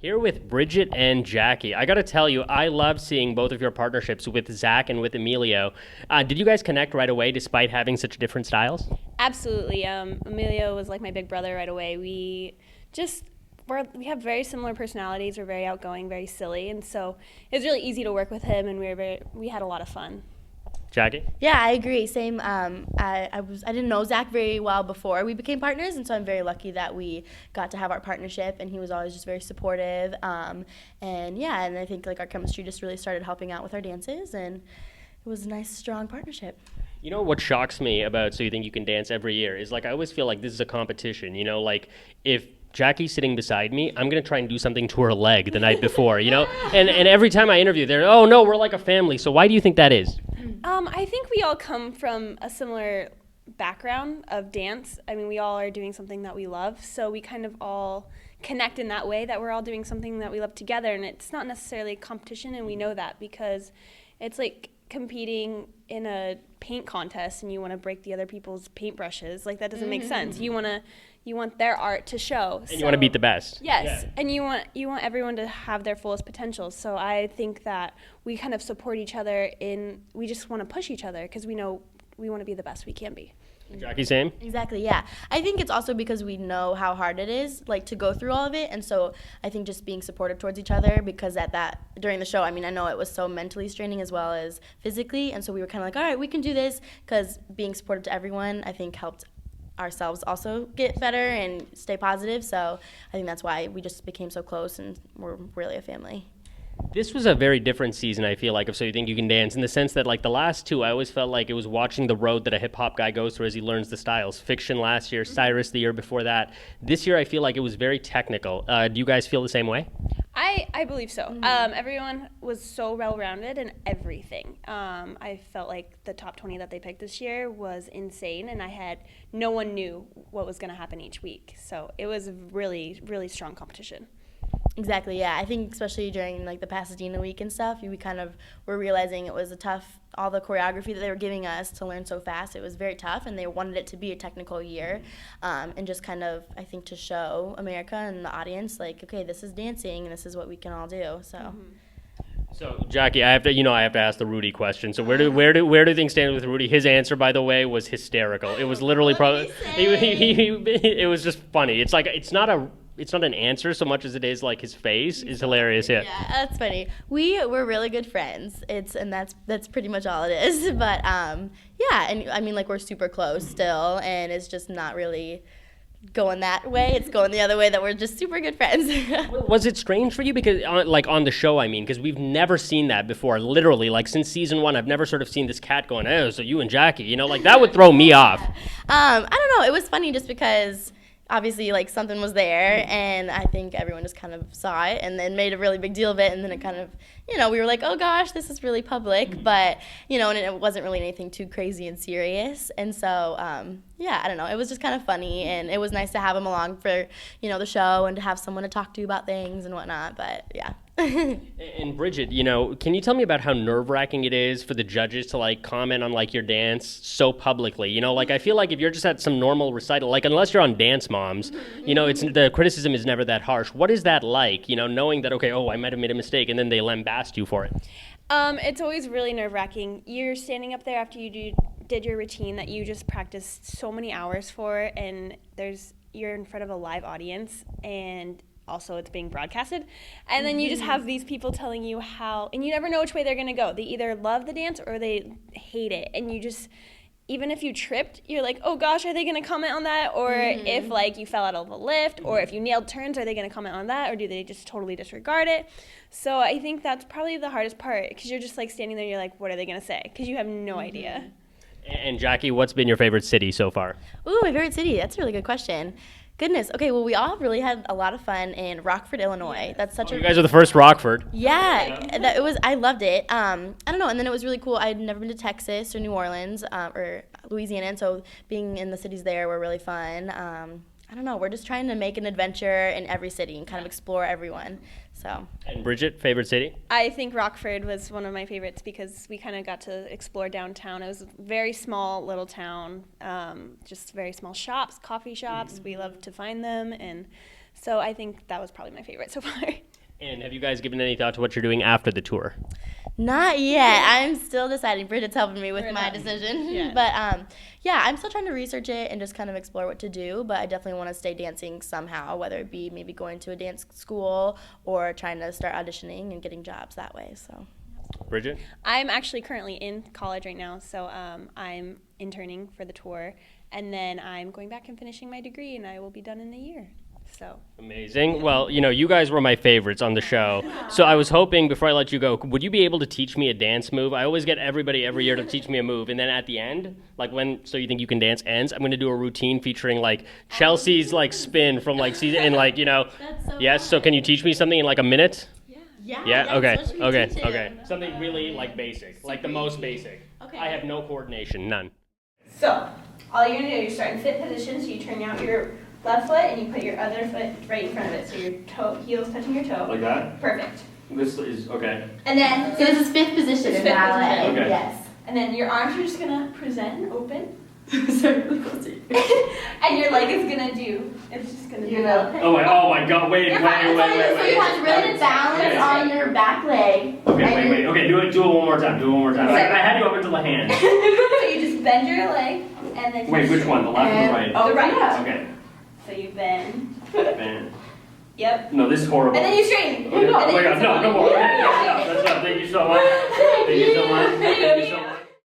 Here with Bridget and Jackie. I got to tell you, I loved seeing both of your partnerships with Zach and with Emilio. Did you guys connect right away despite having such different styles? Absolutely. Emilio was like my big brother right away. We have very similar personalities. We're very outgoing, very silly, and so it was really easy to work with him, and we had a lot of fun. Jackie? Yeah, I agree. Same. I didn't know Zach very well before we became partners, and so I'm very lucky that we got to have our partnership. And he was always just very supportive. And I think like our chemistry just really started helping out with our dances, and it was a nice, strong partnership. You know what shocks me about So You Think You Can Dance every year is like I always feel like this is a competition. You know, like if Jackie's sitting beside me, I'm going to try and do something to her leg the night before, you know? And every time I interview, they're, oh, no, we're like a family. So why do you think that is? I think we all come from a similar background of dance. I mean, we all are doing something that we love, so we kind of all connect in that way that we're all doing something that we love together, and it's not necessarily a competition, and we know that because it's like competing in a paint contest and you want to break the other people's paintbrushes. Like, that doesn't make sense. You want their art to show. And you want to beat the best. Yes, Yeah. and you want everyone to have their fullest potential. So I think that we kind of support each other we just want to push each other because we know we want to be the best we can be. Jackie, same? Exactly, yeah. I think it's also because we know how hard it is, like, to go through all of it, and so I think just being supportive towards each other, because during the show, I mean, I know it was so mentally straining as well as physically, and so we were kind of like, all right, we can do this, because being supportive to everyone, I think, helped ourselves also get better and stay positive, so I think that's why we just became so close, and we're really a family. This was a very different season, I feel like, of So You Think You Can Dance, in the sense that, like, the last two, I always felt like it was watching the road that a hip-hop guy goes through as he learns the styles. Fiction last year, Cyrus the year before that. This year, I feel like it was very technical. Do you guys feel the same way? I believe so. Everyone was so well-rounded in everything. I felt like the top 20 that they picked this year was insane, and no one knew what was going to happen each week. So it was a really, really strong competition. Exactly, yeah. I think especially during like the Pasadena week and stuff, we kind of were realizing it was all the choreography that they were giving us to learn so fast, it was very tough, and they wanted it to be a technical year, and just kind of, I think, to show America and the audience, like, okay, this is dancing, and this is what we can all do, so. So, Jackie, I have to ask the Rudy question. So, where do things stand with Rudy? His answer, by the way, was hysterical. It was literally probably it was just funny. It's like it's not an answer so much as it is like his face is hilarious. Yeah. Yeah, that's funny. We're really good friends. That's pretty much all it is. But yeah, and I mean, like, we're super close still, and it's just not really going that way. It's going the other way, that we're just super good friends. Was it strange for you because like on the show, I mean, because we've never seen that before, literally, like since season 1, I've never sort of seen this cat going, oh, so you and Jackie, you know, like that would throw me off. I don't know, it was funny just because obviously, like, something was there, and I think everyone just kind of saw it and then made a really big deal of it, and then it kind of, you know, we were like, oh gosh, this is really public, but, you know, and it wasn't really anything too crazy and serious, and so, yeah, I don't know, it was just kind of funny, and it was nice to have him along for, you know, the show, and to have someone to talk to about things and whatnot, but, yeah. And Bridget, you know, can you tell me about how nerve-wracking it is for the judges to like comment on like your dance so publicly? You know, like I feel like if you're just at some normal recital, like unless you're on Dance Moms, you know, the criticism is never that harsh. What is that like? You know, knowing that, okay, I might have made a mistake, and then they lambast you for it. It's always really nerve-wracking. You're standing up there after you did your routine that you just practiced so many hours for, and you're in front of a live audience, and also it's being broadcasted, and then you just have these people telling you and you never know which way they're going to go. They either love the dance or they hate it, and you just, even if you tripped, you're like, oh gosh, are they going to comment on that? Or if like you fell out of a lift, or if you nailed turns, are they going to comment on that, or do they just totally disregard it? So I think that's probably the hardest part, because you're just like standing there, you're like, what are they going to say? Because you have no idea. And Jackie, what's been your favorite city so far? Ooh, my favorite city, that's a really good question. Goodness. Okay, well, we all really had a lot of fun in Rockford, Illinois. That's such You guys are the first Rockford. Yeah, I loved it. I don't know, and then it was really cool. I had never been to Texas or New Orleans or Louisiana, and so being in the cities there were really fun. I don't know, we're just trying to make an adventure in every city and kind of explore everyone. So. And Bridget, favorite city? I think Rockford was one of my favorites because we kind of got to explore downtown. It was a very small little town, just very small shops, coffee shops. We loved to find them, and So I think that was probably my favorite so far. And have you guys given any thought to what you're doing after the tour? Not yet. I'm still deciding. Bridget's helping me with my decision. Yeah. But yeah, I'm still trying to research it and just kind of explore what to do. But I definitely want to stay dancing somehow, whether it be maybe going to a dance school or trying to start auditioning and getting jobs that way. So. Bridget? I'm actually currently in college right now, so I'm interning for the tour, and then I'm going back and finishing my degree, and I will be done in a year. So Amazing. Well, you guys were my favorites on the show. So I was hoping, before I let you go, would you be able to teach me a dance move? I always get everybody every year to teach me a move. And then at the end, like when So You Think You Can Dance ends, I'm going to do a routine featuring like Chelsea's like spin from like season and like, That's so yes. fun. So can you teach me something in like a minute? Yeah. Yeah. Okay. that's what Okay. we teach Okay. him. Something really like basic, like the most basic. Okay. I have no coordination, none. So, all you're going to do is start in sit position, so you turn out your left foot and you put your other foot right in front of it, so your heel's touching your toe. Like that? Perfect. This is okay. And then, So this is fifth position It's in fifth ballet. position. Okay. Yes. and then your arms are just going to present and open, Sorry, really close to you. and your leg is going to do, it's just going to do that. Oh my God! Wait. So you have really balance Okay. on your back leg. Okay, wait. Okay, do it one more time. I had you up until the hand. So you just bend your leg, and then Wait, which one? The left or the right? The right. yeah. Okay. So you bend. Man. Yep. No, this is horrible. And then you straighten. Okay. And Oh then my you God, no more. Okay, that's enough. Thank you so much. Thank you so much.